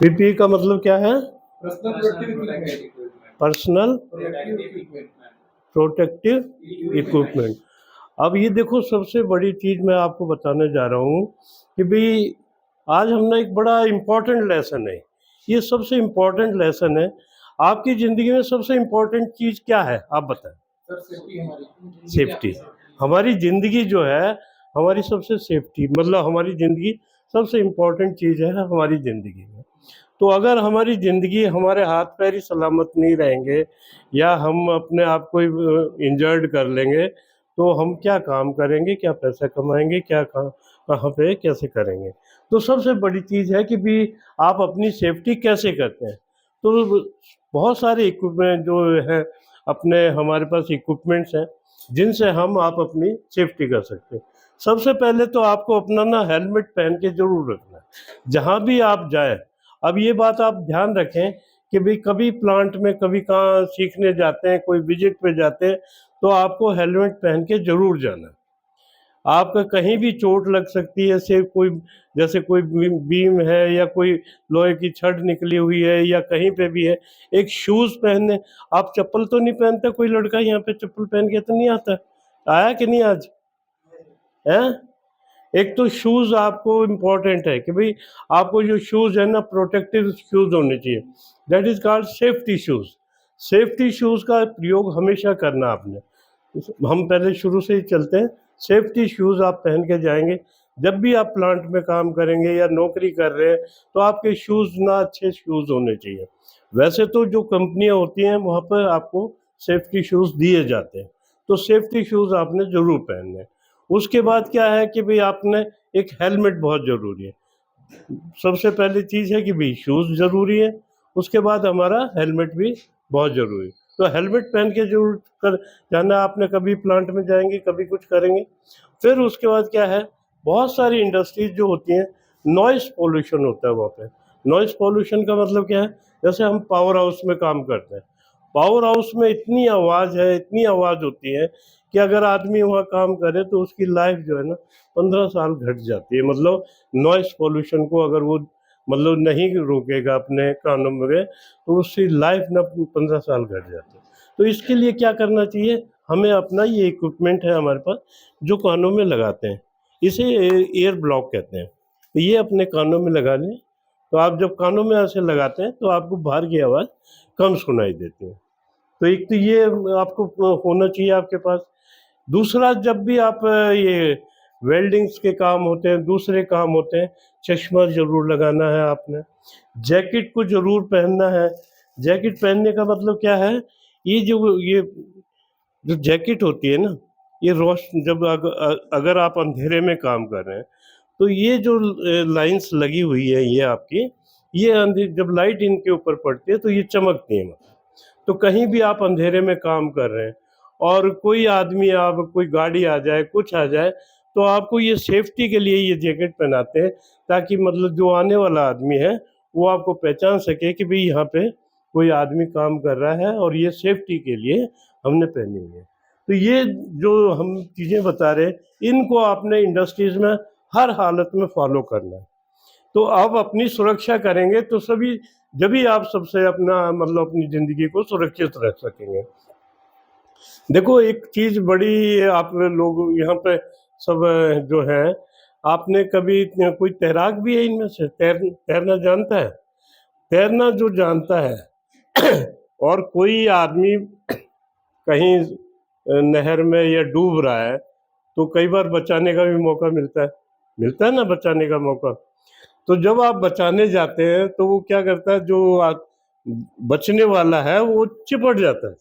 PPE का मतलब क्या है? Personal personal protective equipment. अब ये देखो, सबसे बड़ी चीज़ मैं आपको बताने जा रहा हूँ कि भाई आज हमने एक बड़ा इम्पोर्टेंट लेसन है। ये सबसे इम्पोर्टेंट लेसन है। आपकी ज़िंदगी में सबसे इम्पोर्टेंट चीज़ क्या है, आप बताएं? सेफ्टी। हमारी ज़िंदगी जो है, हमारी सबसे सेफ्टी मतलब हमारी ज़िंदगी सबसे इम्पोर्टेंट चीज़ है हमारी ज़िंदगी में। तो अगर हमारी ज़िंदगी, हमारे हाथ पैर ही सलामत नहीं रहेंगे या हम अपने आप को इंजर्ड कर लेंगे, तो हम क्या काम करेंगे, क्या पैसा कमाएंगे, क्या कहाँ पे कैसे करेंगे? तो सबसे बड़ी चीज़ है कि भी आप अपनी सेफ्टी कैसे करते हैं। तो बहुत सारे इक्विपमेंट जो है, अपने हमारे पास इक्विपमेंट्स हैं जिनसे हम आप अपनी सेफ्टी कर सकते हैं। सबसे पहले तो आपको अपना ना हेलमेट पहन के जरूर रखना है जहाँ भी आप जाएं। अब ये बात आप ध्यान रखें कि भाई कभी प्लांट में, कभी कहाँ सीखने जाते हैं, कोई विजिट पे जाते हैं, तो आपको हेलमेट पहन के जरूर जाना है। आपका कहीं भी चोट लग सकती है, से कोई जैसे कोई बीम है या कोई लोहे की छड़ निकली हुई है या कहीं पे भी है, एक शूज़ पहनने। आप चप्पल तो नहीं पहनते? कोई लड़का यहाँ पे चप्पल पहन के तो नहीं आता? आया कि नहीं आज? है? एक तो शूज़ आपको इम्पोर्टेंट है कि भाई आपको जो शूज़ है ना, प्रोटेक्टिव शूज़ होने चाहिए। That is called safety shoes. Safety shoes का प्रयोग हमेशा करना आपने। हम पहले शुरू से ही चलते हैं। सेफ्टी शूज़ आप पहन के जाएंगे। जब भी आप प्लांट में काम करेंगे या नौकरी कर रहे हैं, तो आपके शूज़ ना अच्छे शूज़ होने चाहिए। वैसे तो जो कंपनियां होती हैं वहाँ पर आपको सेफ्टी शूज़ दिए जाते हैं, तो सेफ्टी शूज़ आपने ज़रूर पहनने हैं। उसके बाद क्या है कि भाई आपने एक हेलमेट बहुत ज़रूरी है। सबसे पहली चीज़ है कि भाई शूज़ ज़रूरी है, उसके बाद हमारा हेलमेट भी बहुत ज़रूरी है। तो हेलमेट पहन के ज़रूर कर जाना। आपने कभी प्लांट में जाएंगे, कभी कुछ करेंगे। फिर उसके बाद क्या है, बहुत सारी इंडस्ट्रीज जो होती हैं, नॉइस पोल्यूशन होता है वहाँ पे। नॉइस पोल्यूशन का मतलब क्या है, जैसे हम पावर हाउस में काम करते हैं। पावर हाउस में इतनी आवाज़ है, इतनी आवाज़ होती है कि अगर आदमी वहाँ काम करे तो उसकी लाइफ जो है ना 15 साल घट जाती है। मतलब नॉइस पोल्यूशन को अगर वो मतलब नहीं रोकेगा अपने कानों में, तो उसकी लाइफ ना 15 साल घट जाती है। तो इसके लिए क्या करना चाहिए, हमें अपना ये इक्विपमेंट है हमारे पास जो कानों में लगाते हैं, इसे एयर ब्लॉक कहते हैं। तो ये अपने कानों में लगा लें, तो आप जब कानों में ऐसे लगाते हैं तो आपको बाहर की आवाज़ कम सुनाई देती है। तो एक तो ये आपको होना चाहिए आपके पास। दूसरा, जब भी आप ये वेल्डिंग्स के काम होते हैं, दूसरे काम होते हैं, चश्मा ज़रूर लगाना है आपने। जैकेट को ज़रूर पहनना है। जैकेट पहनने का मतलब क्या है, ये जो जैकेट होती है ना, ये जब अगर आप अंधेरे में काम कर रहे हैं, तो ये जो लाइंस लगी हुई है ये आपकी, ये जब लाइट इनके ऊपर पड़ती है तो ये चमकती है। मतलब तो कहीं भी आप अंधेरे में काम कर रहे हैं और कोई आदमी, आप कोई गाड़ी आ जाए, कुछ आ जाए, तो आपको ये सेफ्टी के लिए ये जैकेट पहनाते हैं, ताकि मतलब जो आने वाला आदमी है वो आपको पहचान सके कि भाई यहाँ पे कोई आदमी काम कर रहा है और ये सेफ्टी के लिए हमने पहनी हुई है। तो ये जो हम चीज़ें बता रहे हैं, इनको आपने इंडस्ट्रीज में हर हालत में फॉलो करना है। तो आप अपनी सुरक्षा करेंगे तो सभी, जब भी आप सबसे अपना मतलब अपनी ज़िंदगी को सुरक्षित रख सकेंगे। देखो एक चीज़ बड़ी, आप लोग यहाँ पे सब जो है, आपने कभी कोई तैराक भी है इनमें से, तैरना जानता है? तैरना जो जानता है और कोई आदमी कहीं नहर में या डूब रहा है, तो कई बार बचाने का भी मौका मिलता है ना, बचाने का मौका। तो जब आप बचाने जाते हैं तो वो क्या करता है, जो बचने वाला है वो चिपट जाता है।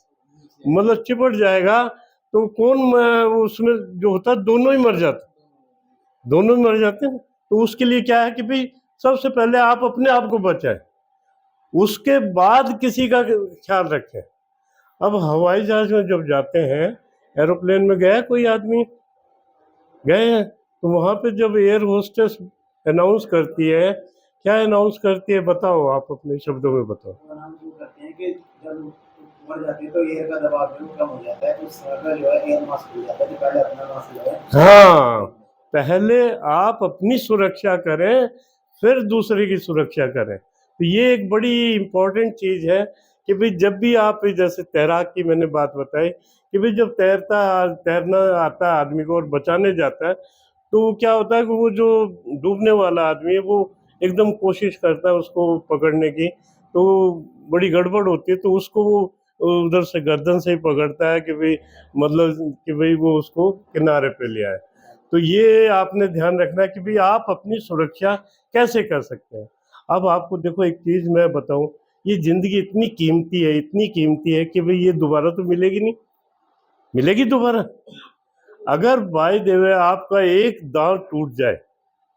मतलब चिपट जाएगा तो वो उसमें जो होता है, दोनों ही मर जाते हैं, दोनों ही मर जाते हैं। तो उसके लिए क्या है कि भाई सबसे पहले आप अपने आप को बचाएं, उसके बाद किसी का ख्याल रखें। अब हवाई जहाज में जब जाते हैं, एरोप्लेन में गया कोई आदमी, गए हैं, तो वहाँ पे जब एयर होस्टेस अनाउंस करती है, क्या अनाउंस करती है बताओ, आप अपने शब्दों में बताओ। करते हैं कि जब मर जाती है तो एयर का दबाव जो कम हो जाता है, तो सर्वर जो है एयर मास्क हो जाता है, तो पहले अपना मास्क लगाएं। हाँ, पहले आप अपनी सुरक्षा करें, फिर दूसरे की सुरक्षा करें। तो ये एक बड़ी इम्पोर्टेंट चीज़ है कि भाई जब भी आप, जैसे तैराक की मैंने बात बताई कि भाई जब तैरना आता है आदमी को और बचाने जाता है, तो क्या होता है कि वो जो डूबने वाला आदमी है वो एकदम कोशिश करता है उसको पकड़ने की, तो बड़ी गड़बड़ होती है, तो उसको वो उधर से गर्दन से ही पकड़ता है कि भाई मतलब कि भाई वो उसको किनारे पे ले आए। तो ये आपने ध्यान रखना है कि भाई आप अपनी सुरक्षा कैसे कर सकते हैं। अब आपको देखो एक चीज़ मैं बताऊं, ये ज़िंदगी इतनी कीमती है कि भाई ये दोबारा तो मिलेगी नहीं, मिलेगी दोबारा? अगर बाय द वे आपका एक दांत टूट जाए,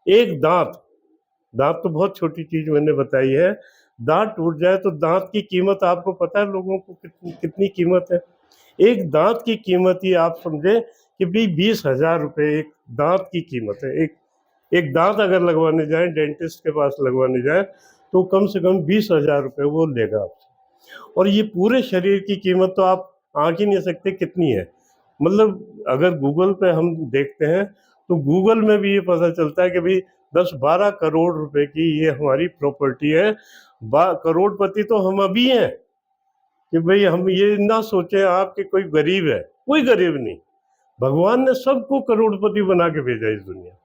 एक दांत, दांत तो बहुत छोटी चीज मैंने बताई है, दांत टूट जाए तो दांत की कीमत आपको पता है लोगों को कितनी कीमत है? एक दांत की कीमत ही आप समझे कि भाई 20,000 रुपये एक दांत की कीमत है। एक एक दांत अगर लगवाने जाए, डेंटिस्ट के पास लगवाने जाए, तो कम से कम 20,000 रुपये वो लेगा आपसे। और ये पूरे शरीर की कीमत तो आप आंक ही नहीं सकते कितनी है। मतलब अगर गूगल पे हम देखते हैं तो गूगल में भी ये पता चलता है कि भाई 10-12 करोड़ रुपए की ये हमारी प्रॉपर्टी है। करोड़पति तो हम अभी हैं कि भाई हम ये ना सोचें आप कि कोई गरीब है, कोई गरीब नहीं। भगवान ने सबको करोड़पति बना के भेजा इस दुनिया।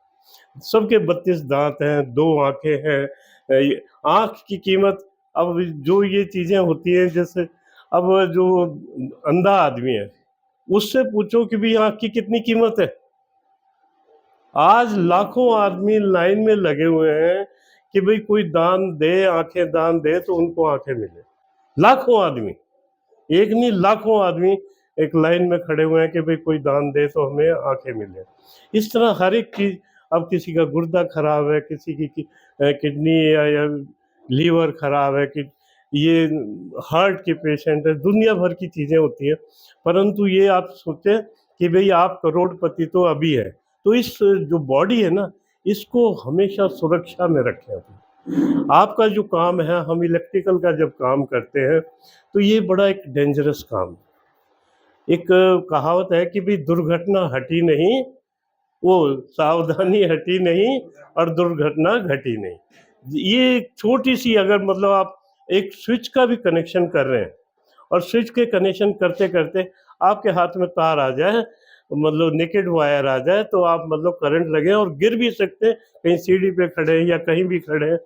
सबके 32 दांत हैं, 2 आंखें हैं। आंख की कीमत, अब जो ये चीजें होती हैं, जैसे अब जो अंधा आदमी है उससे पूछो कि भाई आंख की कितनी कीमत है। आज लाखों आदमी लाइन में लगे हुए हैं कि भाई कोई दान दे, आंखें दान दे तो उनको आंखें मिले। लाखों आदमी, एक नहीं लाखों आदमी एक लाइन में खड़े हुए हैं कि भाई कोई दान दे तो हमें आंखें मिले। इस तरह हर एक चीज, अब किसी का गुर्दा खराब है, किसी की किडनी या लीवर खराब है, कि ये हार्ट के पेशेंट है, दुनिया भर की चीज़ें होती हैं। परंतु ये आप सोचें कि भाई आप करोड़पति तो अभी है, तो इस जो बॉडी है ना, इसको हमेशा सुरक्षा में रखें अपनी। आपका जो काम है, हम इलेक्ट्रिकल का जब काम करते हैं तो ये बड़ा एक डेंजरस काम है। एक कहावत है कि भाई दुर्घटना हटी नहीं, वो सावधानी हटी नहीं और दुर्घटना घटी नहीं। ये एक छोटी सी, अगर मतलब आप एक स्विच का भी कनेक्शन कर रहे हैं और स्विच के कनेक्शन करते करते आपके हाथ में तार आ जाए, मतलब नेकेड वायर आ जाए, तो आप मतलब करंट लगे और गिर भी सकते हैं, कहीं सीढ़ी पे खड़े हैं या कहीं भी खड़े हैं।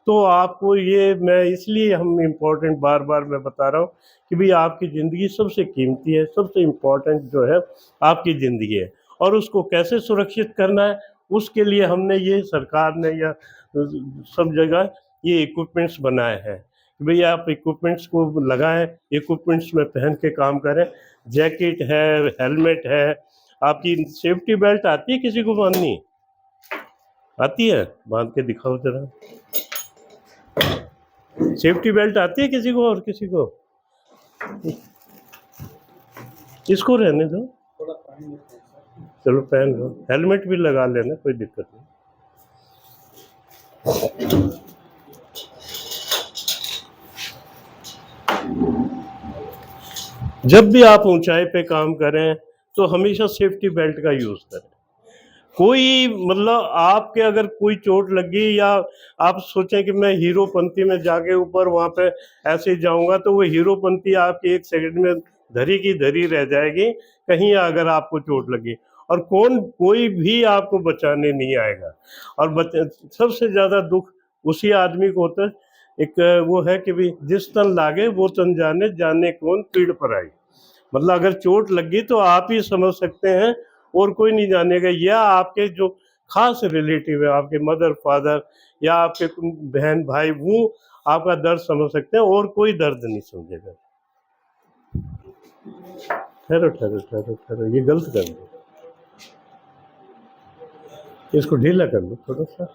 तो आपको ये, मैं इसलिए हम इम्पोर्टेंट बार बार मैं बता रहा हूँ कि भाई आपकी ज़िंदगी सबसे कीमती है, सबसे इम्पोर्टेंट जो है आपकी ज़िंदगी है। और उसको कैसे सुरक्षित करना है, उसके लिए हमने ये सरकार ने या सब जगह ये इक्विपमेंट्स बनाए हैं कि भाई आप इक्विपमेंट्स को लगाएं, इक्विपमेंट्स में पहन के काम करें। जैकेट है, हेलमेट है, आपकी सेफ्टी बेल्ट आती है किसी को बांधनी? आती है? बांध के दिखाओ जरा। सेफ्टी बेल्ट आती है किसी को और किसी को? इसको रहने दो, चलो पहन लो। हेलमेट भी लगा लेना, कोई दिक्कत नहीं। जब भी आप ऊंचाई पे काम करें तो हमेशा सेफ्टी बेल्ट का यूज करें। कोई मतलब आपके अगर कोई चोट लगी या आप सोचें कि मैं हीरोपंती में जाके ऊपर वहां पे ऐसे जाऊंगा, तो वो हीरोपंती आपकी 1 सेकंड में धरी की धरी रह जाएगी, कहीं अगर आपको चोट लगी, और कोई भी आपको बचाने नहीं आएगा। और सबसे ज्यादा दुख उसी आदमी को होता है, एक वो है कि भी जिस तन लागे वो तन जाने, जाने कौन पीड़ पर आई। मतलब अगर चोट लगी तो आप ही समझ सकते हैं और कोई नहीं जानेगा, या आपके जो खास रिलेटिव है, आपके मदर फादर या आपके बहन भाई, वो आपका दर्द समझ सकते हैं और कोई दर्द नहीं समझेगा। ठहरो ठहरो ठहरो ठहरो, ये गलत कर दो, इसको ढीला कर लो थोड़ा सा।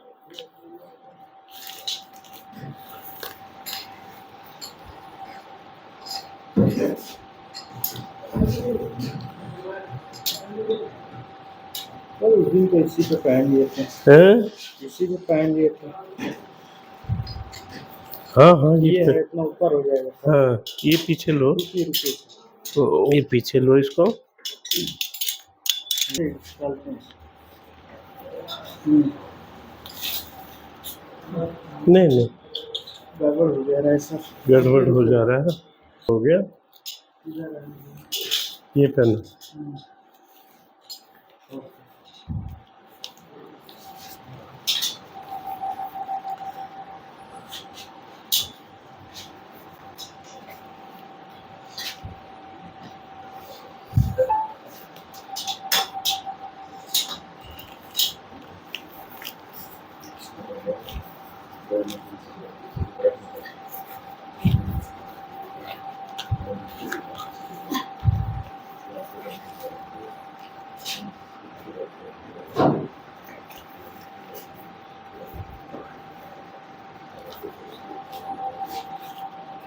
उस दिन तो इसी पे पहन लिए थे, हैं? इसी पे पहन लिए थे। हाँ हाँ, ये है इतना ऊपर हो जाएगा। हाँ, ये पीछे लो, रुकिए रुकिए, तो ये पीछे लो इसको। चलते हैं। नहीं नहीं, गड़बड़ हो जा रहा है सर। गड़बड़ हो जा रहा है। हो गया ये पेन।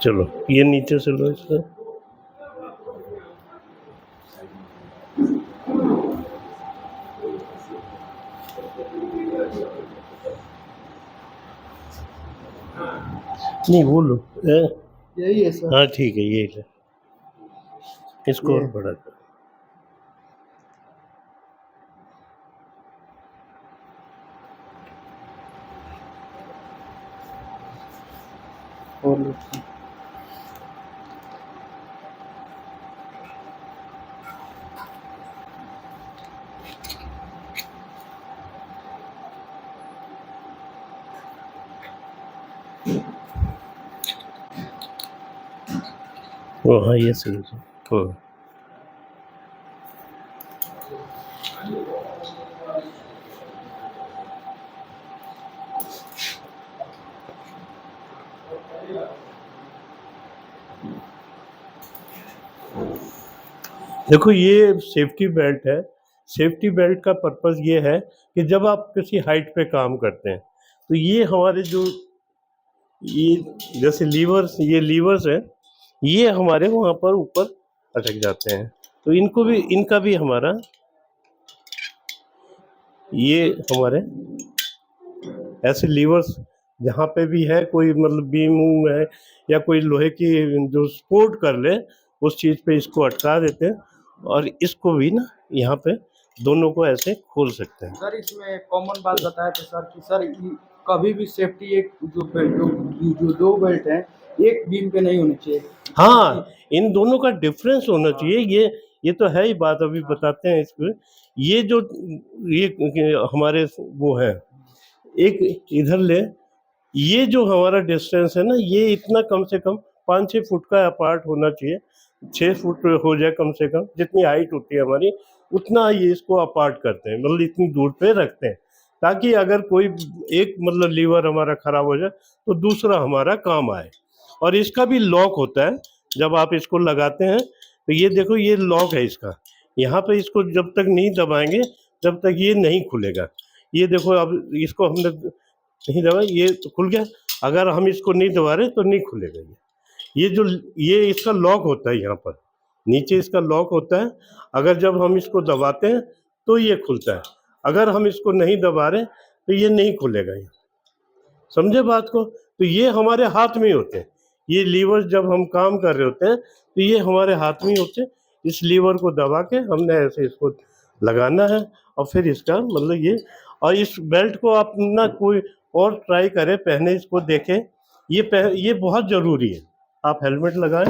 चलो ये नीचे से लो इसको। नहीं वो लो यही है सर। हाँ ठीक है ये ले, इसको और बड़ा कर। और ओ हाँ ये सही है। ओ देखो ये सेफ्टी बेल्ट है। सेफ्टी बेल्ट का पर्पस ये है कि जब आप किसी हाइट पे काम करते हैं तो ये हमारे जो ये जैसे लीवर्स, ये लीवर्स हैं, ये हमारे वहाँ पर ऊपर अटक जाते हैं, तो इनको भी, इनका भी हमारा, ये हमारे ऐसे लीवर्स जहाँ पे भी है कोई मतलब बीम वूम है या कोई लोहे की जो सपोर्ट कर ले उस चीज़ पे इसको अटका देते हैं और इसको भी ना यहाँ पे दोनों को ऐसे खोल सकते हैं। सर इसमें कॉमन बात बताया था सर कि सर कभी भी सेफ्टी एक जो बेल्ट जो दो बेल्ट हैं एक बीम पे नहीं होनी चाहिए। हाँ इन दोनों का डिफरेंस होना चाहिए। ये तो है ही बात, अभी बताते हैं इसको। ये जो ये हमारे वो है, एक इधर ले, ये जो हमारा डिस्टेंस है ना, ये इतना कम से कम 5-6 फुट का अपार्ट होना चाहिए। 6 फुट हो जाए कम से कम, जितनी हाइट होती है हमारी उतना ये इसको अपार्ट करते हैं, मतलब इतनी दूर पे रखते हैं ताकि अगर कोई एक मतलब लीवर हमारा खराब हो जाए तो दूसरा हमारा काम आए। और इसका भी लॉक होता है, जब आप इसको लगाते हैं तो ये देखो ये लॉक है इसका, यहाँ पे इसको जब तक नहीं दबाएंगे जब तक ये नहीं खुलेगा। ये देखो अब इसको हमने नहीं दबा, ये तो खुल गया। अगर हम इसको नहीं दबा रहे तो नहीं खुलेगा ये जो ये इसका लॉक होता है, यहाँ पर नीचे इसका लॉक होता है। अगर जब हम इसको दबाते हैं तो ये खुलता है, अगर हम इसको नहीं दबा रहे तो ये नहीं खुलेगा। ये समझे बात को? तो ये हमारे हाथ में ही होते हैं, ये लीवर जब हम काम कर रहे होते हैं तो ये हमारे हाथ में ही होते हैं। इस लीवर को दबा के हमने ऐसे इसको लगाना है और फिर इसका मतलब ये, और इस बेल्ट को आप ना कोई और ट्राई करें पहने, इसको देखें, ये बहुत ज़रूरी है। आप हेलमेट लगाएं।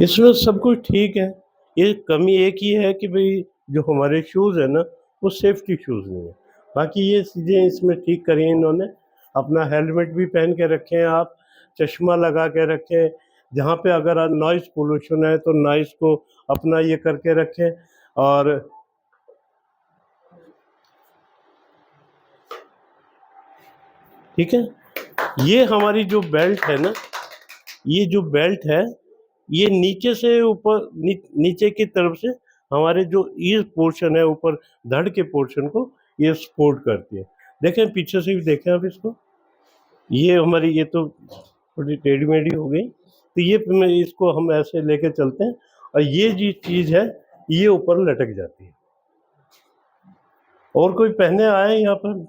इसमें सब कुछ ठीक है, ये कमी एक ही है कि भाई जो हमारे शूज़ है ना वो सेफ्टी शूज़ नहीं है। बाकी ये चीज़ें इसमें ठीक करी हैं इन्होंने। अपना हेलमेट भी पहन के रखें, आप चश्मा लगा के रखें, जहाँ पे अगर नॉइज़ पोल्यूशन है तो नॉइज़ को अपना ये करके रखें। और ठीक है, ये हमारी जो बेल्ट है ना, ये जो बेल्ट है ये नीचे से ऊपर नीचे की तरफ से हमारे जो ये पोर्शन है ऊपर धड़ के पोर्शन को ये सपोर्ट करती है। देखें पीछे से भी देखें आप इसको, ये हमारी ये तो थोड़ी टेढ़ी मेढ़ी हो गई, तो ये इसको हम ऐसे लेके चलते हैं और ये जी चीज़ है ये ऊपर लटक जाती है। और कोई पहने आए यहाँ पर?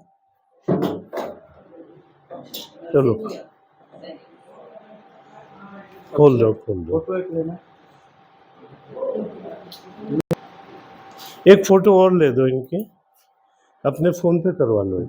चलो खोल दो। फोटो एक लेना। एक फ़ोटो और ले दो इनके, अपने फ़ोन पे करवा लो।